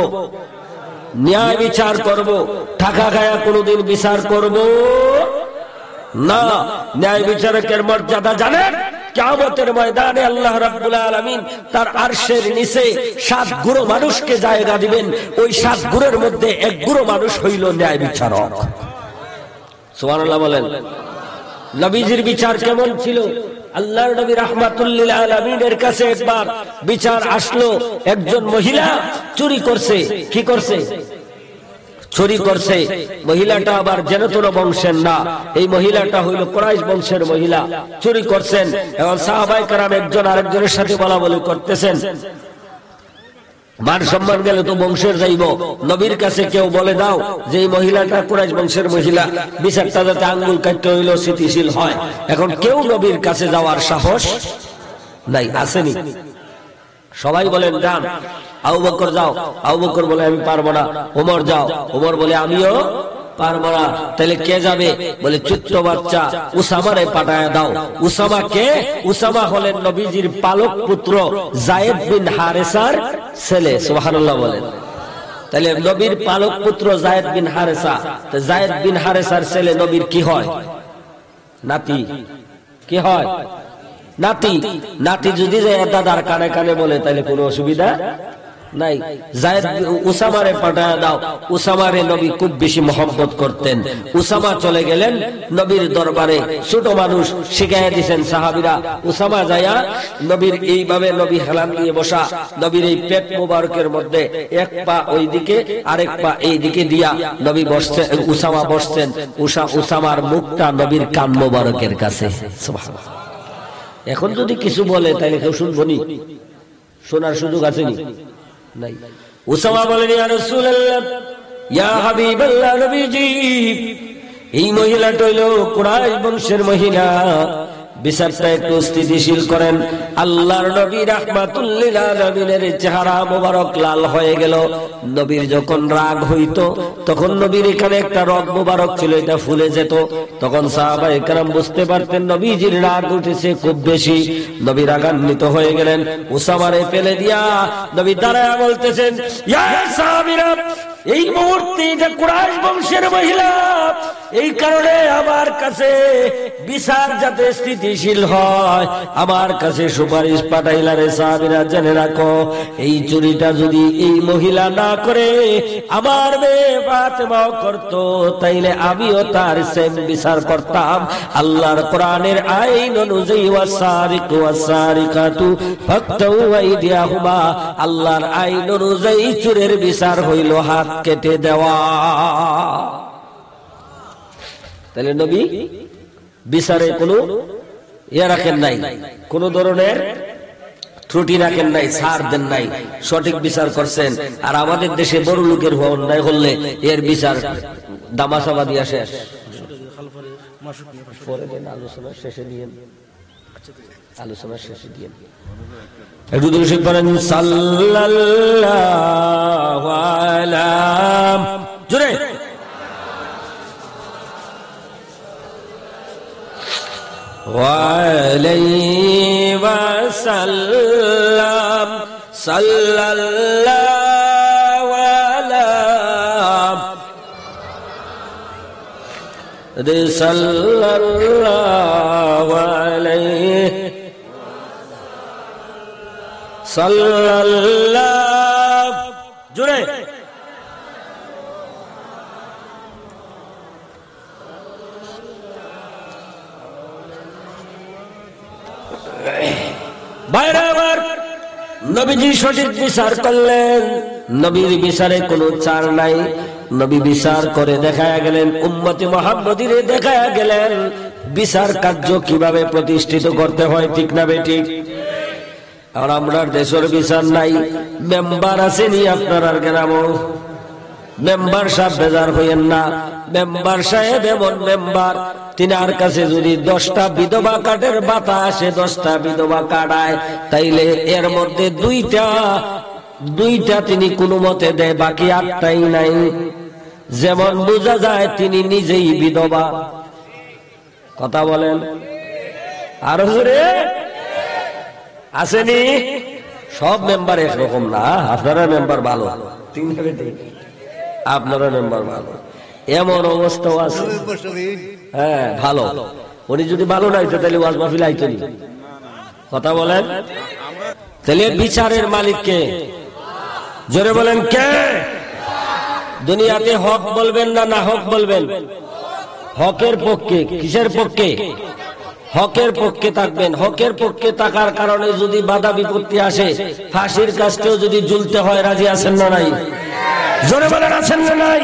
ন্যায় বিচার করব। টাকা খায়া কোনদিন বিচার করব না। ন্যায় বিচারকের মর্যাদা জানেন? কিয়ামতের ময়দানে আল্লাহ রাব্বুল আলামিন তার আরশের নিচে 7 গুরু মানুষকে জায়গা দিবেন। ওই 7 গুরের মধ্যে 1 গুরু মানুষ হইল ন্যায় বিচারক। সুবহানাল্লাহ বলেন। নবীজির বিচার কেমন ছিল? আল্লাহর নবী রাহমাতুল লিল আলামিনের কাছে একবার বিচার আসলো, একজন মহিলা চুরি করছে। কি করছে? চুরি করছে। মহিলাটা আবার জেনতুর বংশের না, এই মহিলাটা হইল কুরাইশ বংশের মহিলা। চুরি করছেন, এবং সাহাবায়ে কেরাম একজন আরেকজনের সাথে বলা বলি করতেছেন, মান সম্মান গেলে তো বংশের যাইব। নবীর কাছে কেউ বলে দাও যে এই মহিলাটা কুরাইশ বংশের মহিলা, বিচারটা যাতে আঙ্গুল কাটতে হইল স্থিতিশীল হয়। এখন কেউ নবীর কাছে যাওয়ার সাহস নাই, আসেনি। সবাই বলেন যান। আবু বকর যাও, আবু বকর বলে আমি পারবো না। ওমর যাও, ওমর বলে আমিও পারবো না। তাহলে কে যাবে? বলে ছোট্ট বাচ্চা উসামারে পাঠায় দাও। উসামা কে? উসামা হলেন নবীজির পালক পুত্র যায়েদ বিন হারেসার ছেলে। সুবহানাল্লাহ বলেন। তাহলে নবীর পালক পুত্র যায়েদ বিন হারেসা, তো যায়েদ বিন হারেসার ছেলে নবীর কি হয়? নাতি। কি হয়? নাতি। নাতি যদি দাদার কানে কানে বলে তাহলে কোনো অসুবিধা নাই। যায়েদ উসামারে পাঠায় দাও। উসামারে নবী খুব বেশি মহব্বত করতেন। উসামা চলে গেলেন নবীর দরবারে। ছোট মানুষ শিখাইয়া দিয়েছেন সাহাবীরা। উসামা যায়া নবীর এইভাবে, নবী হেলান দিয়ে বসা, নবীর এই পেট মোবারকের মধ্যে এক পা ওই দিকে আরেক পা এই দিকে দিয়া নবী বসছেন, উসামা বসছেন। উসামার মুখটা নবীর কান মোবারকের কাছে। সুবহানাল্লাহ। এখন যদি কিছু বলে তাহলে কেউ শুনবনি? শোনার সুযোগ আছে নি? নাই। উসামা বলেন, ইয়া রাসূলুল্লাহ, ইয়া হাবিবাল্লাহ, নবীজি, এই মহিলাটা হইল কুরাইশ বংশের মহিলা। বিচারটা একটু স্থিতিশীল করেন। আল্লাহর নবী রাহমাতুল লিল আলামিনের চেহারা মোবারক লাল হয়ে গেল। নবীর যখন রাগ হইতো তখন নবীর এখানে একটা রগ মোবারক ছিল, এটা ফুলে যেত। তখন সাহাবায়ে কেরাম বুঝতে পারতেন নবীজির রাগ উঠেছে খুব বেশি। নবী রাগান্বিত হয়ে গেলেন, উসামারে ফেলে দিয়া নবী দাঁড়ায়া বলতেছেন, ইয়া সাহাবীরা, এই মুহূর্তে এটা কুরাইশ বংশের মহিলা, এই কারণে আমার কাছে বিচার যাতে স্থিতিশীল হয় আমার কাছে সুপারিশ পাঠাইলা রে সাহাবীরা, জেনে রাখো এই চুরিটা যদি এই মহিলা না করে আমার মেয়ে ফাতেমাও করতো তাইলে আমিও তার সেম বিচার করতাম। আল্লাহর কোরআনের আইন অনুযায়ী ওয়াসারিকু ওয়াসারিকাতু ফাকতাউ আইদিয়াহুমা, আল্লাহর আইন অনুযায়ী চোরের বিচার হইল হাত কেটে দেওয়া। তাহলে নবী বিচারে কোনো ইয়ে রাখেন নাই, কোন ধরনের ত্রুটি রাখেন নাই, ছাড় দেন নাই, সঠিক বিচার করছেন। আর আমাদের দেশে বড় লোকের অন্যায় করলে এর বিচার দামাচাপা দিয়া শেষ। আলোচনা শেষে দিয়ে একটু দরুদ পড়েন সাল্লাল্লাহু আলাইহি জোরে ওয়ালাইহি ওয়াসাল্লাম সাল্লাল্লাহু আলাইহি সাল্লাল্লাহু আলাইহি সাল্লাল্লাহু জোরে বাইরে আবার নবীজি সঠিক বিচার করলেন। নবীর বিচারে কোনো ছাড় নাই। নবী বিচার করে দেখায়া গেলেন, উম্মতে মুহাম্মদীরে দেখায়া গেলেন বিচার কার্য কিভাবে প্রতিষ্ঠিত করতে হয়, ঠিক না বেঠিক? আর আমরা দেশের বিচার নাই, মেম্বার আসেনি আপনার আর গ্রামও, মেম্বার সাহেব বেজার হইয়েন না। মেম্বার সাহেব এমন মেম্বার, তিনার কাছে যদি 10টা বিধবা কার্ডের বাতা আসে, 10টা বিধবা কাটায়, তাইলে এর মধ্যে দুইটা তিনি কোনো মতে দেয়, বাকি 8টাই নাই। যেমন বোঝা যায় তিনি নিজেই বিধবা। কথা বলেন আরো জোরে আসেনি? সব মেম্বার একরকম না, আপনারা মেম্বার ভালো, আপনারা মেম্বার ভালো, এমন অবস্থাও আছে। হ্যাঁ ভালো, উনি যদি ভালো না হইতো তাহলে ওয়াজ মাহফিল আইতো নি। কথা বলেন। তাহলে বিচারের মালিক কে? জোরে বলেন কে? দুনিয়াতে হক বলবেন না না হক বলবেন? হকের পক্ষে। কিসের পক্ষে? হকের পক্ষে থাকবেন। হকের পক্ষে থাকার কারণে যদি বাধা বিপত্তি আসে, ফাঁসির কাজটাও যদি ঝুলতে হয়, রাজি আছেন না নাই? জোরে বলেন আছেন না নাই?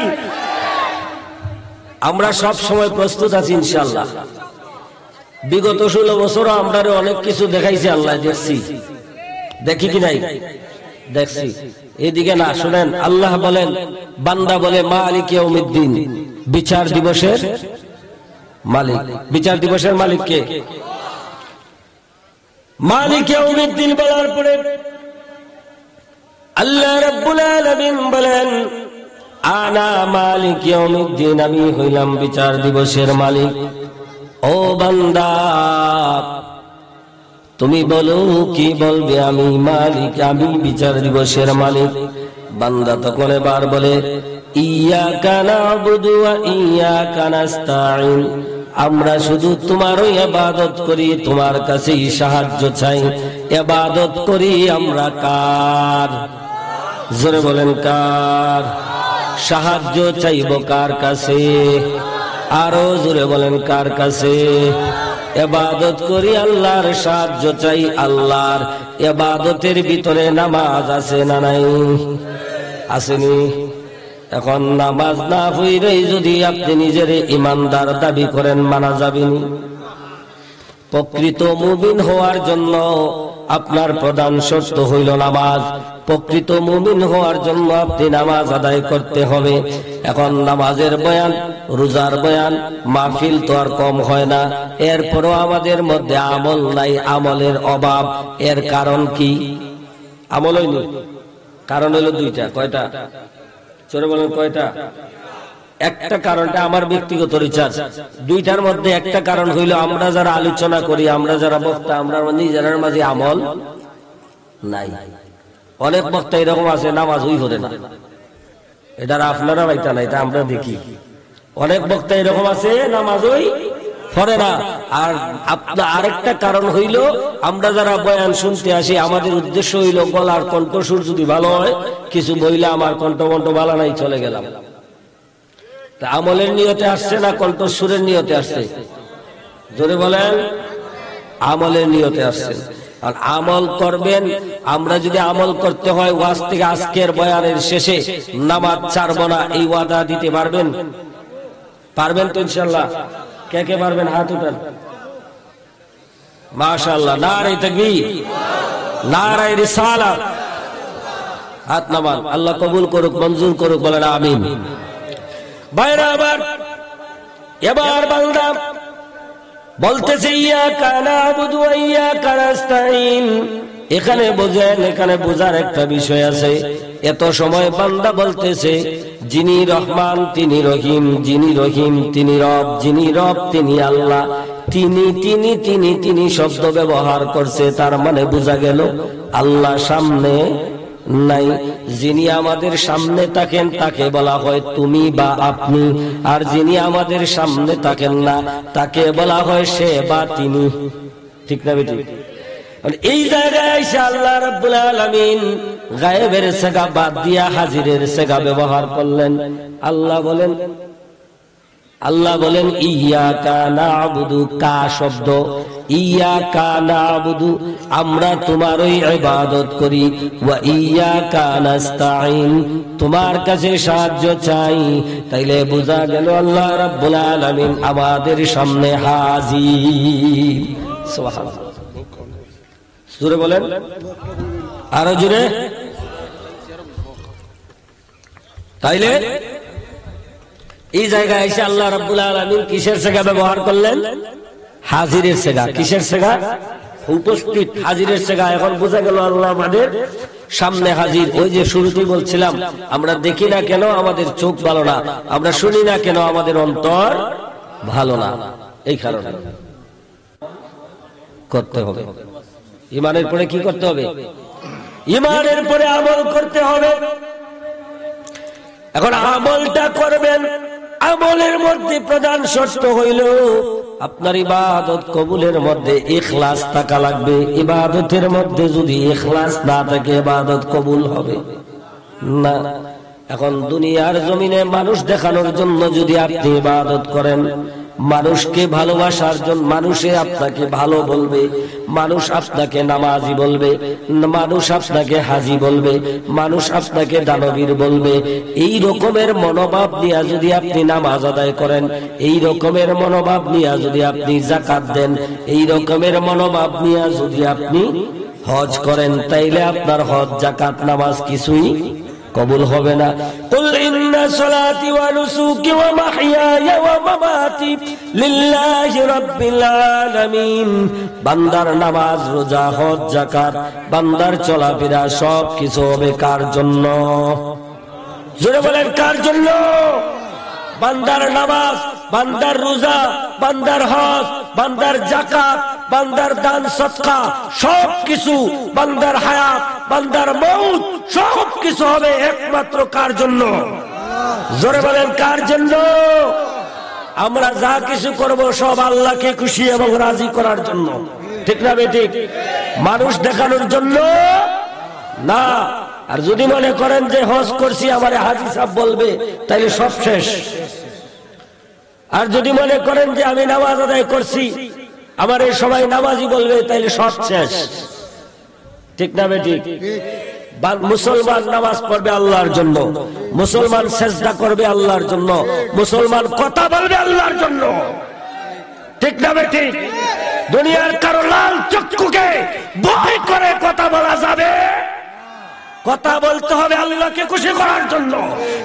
আমরা সব সময় প্রস্তুত আছি ইনশাআল্লাহ। বিগত 16 বছর আমরা অনেক কিছু দেখাইছি, আল্লাহ দেখছি, দেখি কি নাই? দেখছি। এদিকে না শুনেন, আল্লাহ বলেন, বান্দা বলে মালিক ইয়াউমিদ্দিন, বিচার দিবসের মালিক। বিচার দিবসের মালিক কে? মালিক ইয়াউমিদ্দিন বলার পরে আল্লাহ রাব্বুল আলামিন বলেন, আনা মালিক ইয়াউমিদ্দিন, আমি হইলাম বিচার দিবসের মালিক। ও বান্দা তুমি বলো কি বলবে? আমি মালিক, আমি বিচার দিবসের মালিক। বান্দা তখন এবার বলে, ইয়াকা না'বুদু ওয়া ইয়াকা নাস্তাঈন, আমরা শুধু তোমারই ইবাদত করি, তোমার কাছেই সাহায্য চাই। ইবাদত করি আমরা কার? জোরে বলেন কার? সাহায্য চাইব কার কাছে? আরো জোরে বলেন কার কাছে? ইবাদত করি আল্লাহর, সাহায্য চাই আল্লাহর। ইবাদতের ভিতরে নামাজ আছে না নাই? আসেনি? এখন নামাজ না পড়লেই যদি আপনি নিজের ইমানদার দাবি করেন, মানা যাবে না। প্রকৃত মুমিন হওয়ার জন্য আপনার প্রধান শর্ত হইল নামাজ। প্রকৃত মুমিন হওয়ার জন্য আপনি নামাজ আদায় করতে হবে। এখন নামাজের বয়ান, রোজার বয়ান, মাহফিল তো আর কম হয় না। এরপরও আমাদের মধ্যে আমল নাই, আমলের অভাব। এর কারণ কি? আমল হয়নি, কারণ হইল দুইটা। কয়টা? চলে বলেন কয়টা? একটা কারণটা আমার ব্যক্তিগত রিচার্জ। দুইটার মধ্যে একটা কারণ হইল আমরা যারা আলোচনা করি, আমরা যারা বক্তা, আমরা নিজের মাঝে আমল নাই। অনেক বক্তা এরকম আছে নামাজ ওই করে না, এটা আপনারা বাইতা না, এটা আমরা দেখি। অনেক বক্তা এরকম আছে নামাজ ওই পড়ে না। আর আপনার আরেকটা কারণ হইল আমরা যারা বয়ান শুনতে আসি, আমাদের উদ্দেশ্য হইল গলার কণ্ঠসুর যদি ভালো হয়, কিছু বইলে আমার কণ্ঠ ভালো নাই, চলে গেলাম। তা আমলের নিয়তে আসছে না কণ্ঠসুরের নিয়তে আসছে? জোরে বলেন। আমলের নিয়তে আসছে। আর আমল করবেন। আমরা যদি আমল করতে হয়, ওয়াজ থেকে আজকের বয়ানের শেষে নামাজ ছাড়বো না, এই ওয়াদা দিতে পারবেন? পারবেন তো ইনশাআল্লাহ? কে কে পারবেন? হাত উঠান। মাশাআল্লাহ, নারে তাকবীর, নারে রিসালাত। হাত নামান। আল্লাহ কবুল করুক, মঞ্জুর করুক, বলেন আমিন। ভাইরা আমার, এবার বান্দা বলতেছে ইয়াকা না'বুদু ওয়া ইয়াকা নাস্তাঈন। এখানে বোঝেন, এখানে বোঝার একটা বিষয় আছে। এত সময় বান্দা বলতেছে যিনি রহমান তিনি রহিম, যিনি রহিম তিনি রব, যিনি রব তিনি আল্লাহ। তিনি তিনি তিনি তিনি শব্দ ব্যবহার করছে, তার মানে বোঝা গেল আল্লাহ সামনে নাই। যিনি আমাদের সামনে থাকেন তাকে বলা হয় তুমি বা আপনি, আর যিনি আমাদের সামনে থাকেন না তাকে বলা হয় সে বা তিনি। ঠিক না বেটি? এই জায়গায় এসে আল্লাহ রাব্বুল আলামিন গায়েবের সেগা বাদ দিয়া হাজিরের সেগা ব্যবহার করলেন। আল্লাহ বলেন ইয়াকা না'বুদু, কা শব্দ, ইয়াকা না'বুদু, আমরা তোমারই ইবাদত করি, ওয়া ইয়াকা নাস্তাঈন, তোমার কাছে সাহায্য চাই। তাইলে বোঝা গেল আল্লাহ রাব্বুল আলামিন আমাদের সামনে হাজির। সুবহানাল্লাহ। জোরে বলেন, আরো জোরে। তাইলে এই জায়গায় এসে আল্লাহ রাব্বুল আলামিন কিসের সেগা ব্যবহার করলেন? হাজিরের সেগা। কিসের সেগা? উপস্থিত, হাজিরের সেগা। এখন বোঝা গেল আল্লাহ আমাদের সামনে হাজির। ওই যে শুরুতেই বলছিলাম, আমরা দেখি না কেন আমাদের চোখ ভালো না, আমরা শুনি না কেন আমাদের অন্তর ভালো না। এই কারণে করতে হবে। ঈমানের পরে কি করতে হবে? ঈমানের পরে আমল করতে হবে। এখন আমলটা করবেন, আমলের মধ্যে প্রধান শর্ত হইল আপনার ইবাদত কবুলের মধ্যে ইখলাস থাকা লাগবে। ইবাদতের মধ্যে যদি ইখলাস না থাকে ইবাদত কবুল হবে না। এখন দুনিয়ার জমিনে মানুষ দেখানোর জন্য যদি আপনি ইবাদত করেন, মানুষকে ভালোবাসার জন্য, মানুষে আপনাকে ভালো বলবে, মানুষ আপনাকে নামাজি বলবে, মানুষ আপনাকে হাজি বলবে, মানুষ আপনাকে দানবীর বলবে, এই রকমের মনোভাব নিয়ে যদি আপনি নামাজ আদায় করেন, এই রকমের মনোভাব নিয়ে যদি আপনি যাকাত দেন, এই রকমের মনোভাব নিয়ে যদি আপনি হজ করেন, তাইলে আপনার হজ, যাকাত, নামাজ কিছুই কবুল হবে না। কুল ইন্না সলাতি ওয়া নুসুকি ওয়া মাহইয়ায়া ওয়া মামাতি লিল্লাহি রাব্বিল আলামিন। বান্দার নামাজ, রোজা, হজ, যাকাত, বান্দার চলাফেরা সব কিছু হবে কার জন্য? জোরে বলেন, কার জন্য? বান্দার নামাজ, বান্দার রোজা, বান্দার হজ, বান্দার যাকাত, বান্দার দান সদকা, সব কিছু, বান্দার হায়াত, বান্দার মউত, সব কিছু হবে একমাত্র কার জন্য? জোরে বলেন, কার জন্য? আমরা যা কিছু করব সব আল্লাহকে খুশি এবং রাজি করার জন্য। ঠিক না বেঠিক? মানুষ দেখানোর জন্য না। আর যদি মনে করেন যে হজ করছি আমারে হাজী সাহেব বলবে, তাইলে সব শেষ। আর যদি মনে করেন যে আমি নামাজ আদায় করছি আমারে সবাই নামাজি বলবে, তাইলে সব শেষ। ঠিক না বেঠিক? মুসলমান নামাজ পড়বে আল্লাহর জন্য, মুসলমান সেজদা করবে আল্লাহর জন্য, মুসলমান কথা বলবে আল্লাহর জন্য। ঠিক না বেঠিক? দুনিয়ার কারো লাল চক্ষুকে ভয় করে কথা বলা যাবে? কথা বলতে হবে আল্লাহকে খুশি করার জন্য।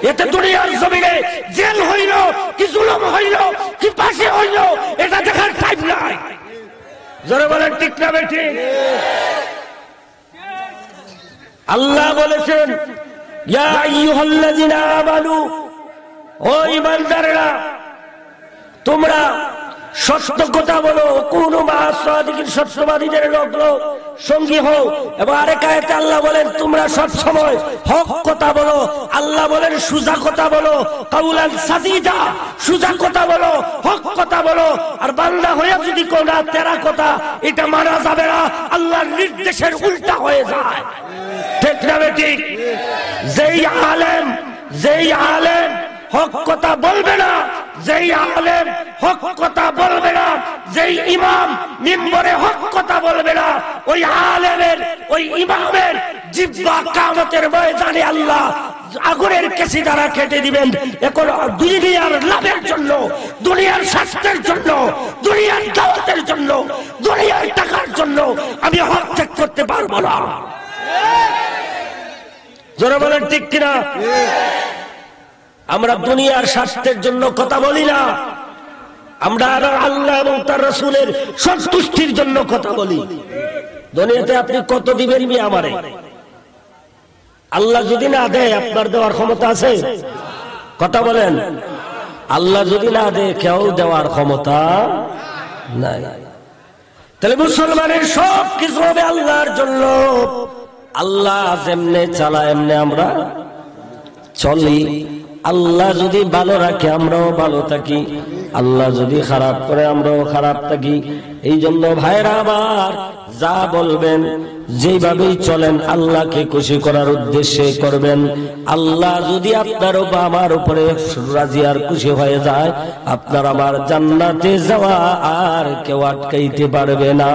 এতে দুনিয়ার জমিনে জেল হইল কি জুলুম হইল কি ফাঁসি হইল এটা দেখার টাইম নাই। জোরে বলেন ঠিক না বেঠিক? আল্লাহ বলেছেন ইয়া আইয়ুহাল্লাযিনা আমানু, ও ঈমানদাররা তোমরা সত্য কথা বলো, কুনু মা'আস সাদিকিন, সত্যবাদীদের সঙ্গী হও। এবং আরেক আয়াতে আল্লাহ বলেন তোমরা সব সময় হক কথা বলো। আল্লাহ বলেন সুজা কথা বলো, কাউলান সাদীদা, সুজা কথা বলো, হক কথা বলো। আর বান্দা হয়ে যদি কোনা তেরা কথা, এটা মানা যাবে না, আল্লাহর নির্দেশের উল্টা হয়ে যায়। ঠিক না ঠিক? যেই আলেম হক কথা বলবে না, যেই আলেম হক কথা বলবে না, যেই ইমাম মিম্বরে হক কথা বলবে না, ওই আলেমের ওই ইমামের জিহ্বা কিয়ামতের ময়দানে আল্লাহ আগুনের কেসি দ্বারা কেটে দিবেন। এখন দুনিয়ার লাভের জন্য, দুনিয়ার স্বাস্থ্যের জন্য, দুনিয়ার দাওয়াতের জন্য, দুনিয়ার টাকার জন্য আমি হক ত্যাগ করতে পারবো না। জোরে বলেন ঠিক কিনা? আমরা দুনিয়ার স্বার্থের জন্য কথা বলি না, আমরা আল্লাহ এবং তার রাসূলের সন্তুষ্টির জন্য কথা বলি। দুনিয়াতে আপনি কত দিবেন আমারে? আল্লাহ যদি না দেয় আপনার দেওয়ার ক্ষমতা আছে? কথা বলেন। আল্লাহ যদি না দেয় কেউ দেওয়ার ক্ষমতা নাই। তাহলে মুসলমানের সব কিছু হবে আল্লাহর জন্য। আল্লাহ যেমনে চালায় এমনে আমরা চলি। আল্লাহ যদি ভালো রাখে আমরাও ভালো থাকি, আল্লাহ যদি খারাপ করে আমরাও খারাপ থাকি। এই জন্য ভাইরা আবার যা বলবেন যেভাবেই চলেন আল্লাহকে খুশি করার উদ্দেশ্যে করবেন। আল্লাহ যদি আপনার বা আমার উপরে রাজি আর খুশি হয়ে যায়, আপনার আমার জান্নাতে যাওয়া আর কেউ আটকাইতে পারবে না।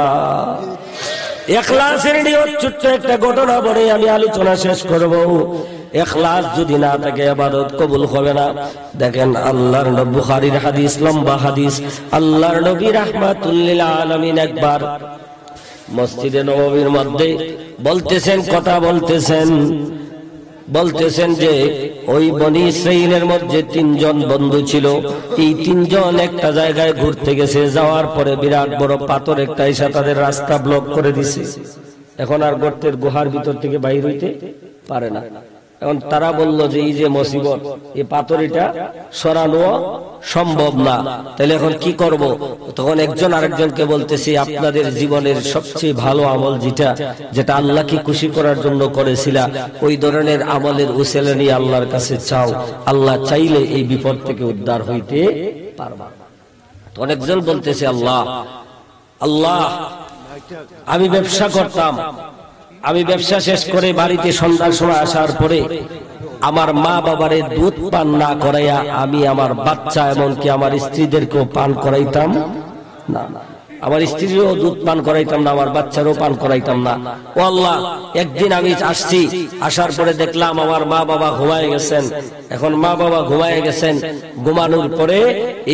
ইখলাসের নিয়ত ছোট্ট একটা ঘটনা বলে আমি আলোচনা শেষ করব। ইখলাস যদি না থাকে ইবাদত কবুল হবে না। দেখেন আল্লাহর নবী, বুখারীর হাদিস, লম্বা হাদিস, আল্লাহর নবী রাহমাতুল লিল আলামিন একবার মসজিদে নববীর মধ্যে বলতেছেন, কথা বলতেছেন যে ওই বনি ইসরাইলের মধ্যে 3 জন বন্ধু ছিল। এই 3 জন একটা জায়গায় ঘুরতে গেছে, যাওয়ার পরে বিরাট বড় পাথর একটা এসে তাদের রাস্তা ব্লক করে দিছে। এখন আর গর্তের গুহার ভিতর থেকে বাইর হইতে পারে না। এখন তারা বলল যে এই যে মুসিবত, এই পাথরটা সরানো সম্ভব না, তাহলে এখন কি করব? তখন একজন আরেকজনকে বলতেছে আপনাদের জীবনের সবচেয়ে ভালো আমল যেটা আল্লাহকে খুশি করার জন্য করেছিলা, ওই ধরনের আমলের উসিলা নিয়ে আল্লাহর কাছে চাও, আল্লাহ চাইলে এই বিপদ থেকে উদ্ধার হইতে পারবা। অনেকজন বলতেছে আল্লাহ আমি ব্যবসা করতাম, আমি ব্যবসা শেষ করে বাড়িতে সন্ধ্যার সময় আসার পরে আমার মা বাবারে দুধ পান না করাইয়া আমি আমার বাচ্চা এমনকি আমার স্ত্রীদেরকেও পান করাইতাম না, আমার স্ত্রীরও দুধ পান করাইতাম না, আমার বাচ্চারও পান করাইতাম না। ও আল্লাহ, একদিন আমি আসছি, আসার পরে দেখলাম আমার মা বাবা ঘুমায় গেছেন। এখন মা বাবা ঘুমায় গেছেন, ঘুমানোর পরে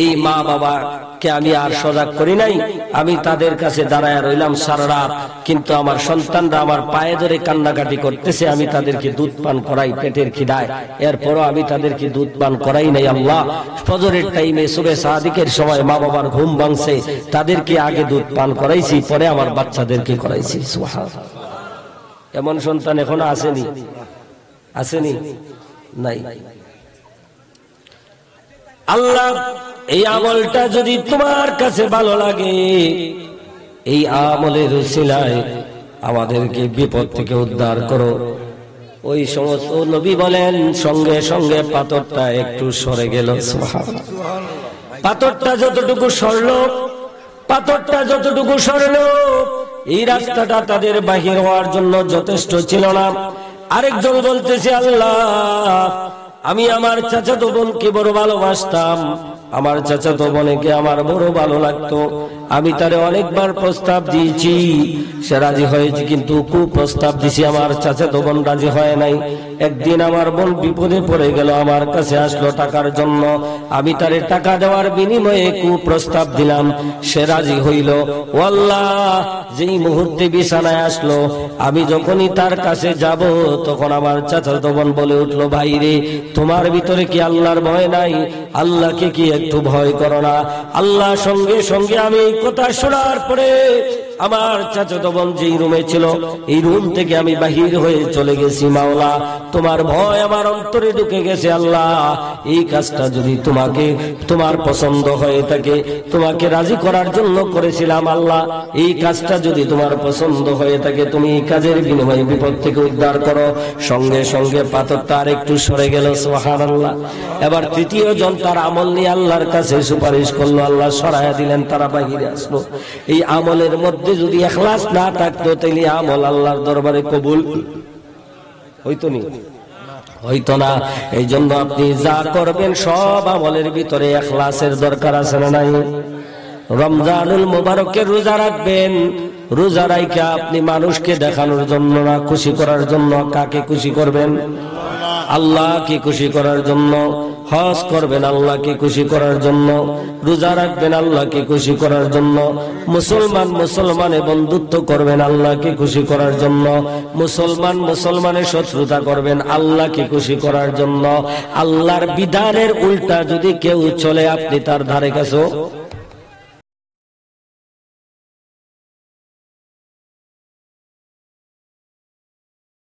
এই মা বাবাকে আমি আর সজাগ করি নাই, আমি তাদের কাছে দাঁড়ায় রইলাম সারা রাত। কিন্তু আমার সন্তানরা আমার পায়ে ধরে কান্নাকাটি করতেছে, আমি তাদেরকে দুধ পান করাই পেটের খিদায়, এরপরও আমি তাদেরকে দুধ পান করাই নাই। আল্লাহ, ফজরের টাইমে সুবহে সাদিকের সময় মা বাবার ঘুম ভাঙছে, তাদেরকে আগে দুধ পান করাইছি, পরে আমার বাচ্চাদেরকে করাইছি। সুবহানাল্লাহ। এমন সন্তান এখনো আসেনি? নাই। আল্লাহ, এই আমলটা যদি তোমার কাছে ভালো লাগে, এই আমলের উসিলায় আমাদেরকে বিপদ থেকে উদ্ধার করো। ওই সমস্ত নবী বলেন সঙ্গে সঙ্গে পাথরটা একটু সরে গেল। সুবহানাল্লাহ। পাথরটা যতটুকু সরলো এই রাস্তাটা তাদের বাহির হওয়ার জন্য যথেষ্ট ছিল না। আরেকজন বলতেছে আল্লাহ, আমি আমার চাচাতো বোনকে বড় ভালোবাসতাম, আমার চাচাতো বোনকে আমার বড় ভালো লাগতো, আমি তারে অনেকবার প্রস্তাব দিয়েছি, সে রাজি হয়েছে, কিন্তু কুপ্রস্তাব দিছি আমার চাচাতো বোন রাজি হয় নাই। একদিন আমার বোন বিপদে পড়ে গেল, আমার কাছে আসলো টাকার জন্য। আমি তারে টাকা দেওয়ার বিনিময়ে কুপ্রস্তাব দিলাম, সে রাজি হইল। ও আল্লাহ, যেই মুহূর্তে বিছানায় আসলো, আমি যখনই তার কাছে যাব, তখন আমার চাচাতো বোন বলে উঠলো, ভাই রে, তোমার ভিতরে কি আল্লাহর ভয় নাই? আল্লাহকে কি একটু ভয় করো না? আল্লাহ সঙ্গে সঙ্গে আমি এই কথা শোনার পরে আমার চাচাতো বোন যেই রুমে ছিল, এই রুম থেকে আমি বাহির হয়ে চলে গেছি। মাওলা, তোমার ভয় আমার অন্তরে ঢুকে গেছে। আল্লাহ, এই কাজটা যদি তোমার পছন্দ হয়ে থাকে, তোমাকে রাজি করার জন্য করেছিলাম। আল্লাহ, এই কাজটা যদি তোমার পছন্দ হয়ে থাকে, তুমি এই কাজের বিনিময়ে বিপদ থেকে উদ্ধার করো। সঙ্গে সঙ্গে পাথরটা আর একটু সরে গেল। সুবহানাল্লাহ। এবার তৃতীয় জন তার আমল নিয়ে আল্লাহর কাছে সুপারিশ করলো, আল্লাহ সরাইয়া দিলেন, তারা বাহিরে আসলো। এই আমলের মধ্যে যদি ইখলাস না থাকতো, তাহলে আমল আল্লাহর দরবারে কবুল হইতো নি, হইতো না। এই জন্য আপনি যা করবেন সব আমলের ভিতরে ইখলাসের দরকার আছে না নাই? রমজানুল মুবারকের রোজা রাখবেন, রোজা রাইখা আপনি মানুষকে দেখানোর জন্য না, খুশি করার জন্য। কাকে খুশি করবেন? আল্লাহকে খুশি করার জন্য। হজ করবেন আল্লাহকে খুশি করার জন্য, রোজা রাখবেন আল্লাহকে খুশি করার জন্য, মুসলমানে বন্ধুত্ব করবেন আল্লাহকে খুশি করার জন্য, মুসলমানের শত্রুতা করবেন আল্লাহকে খুশি করার জন্য। আল্লাহর বিধানের উল্টা যদি কেউ চলে, আপনি তার ধারে কাছেও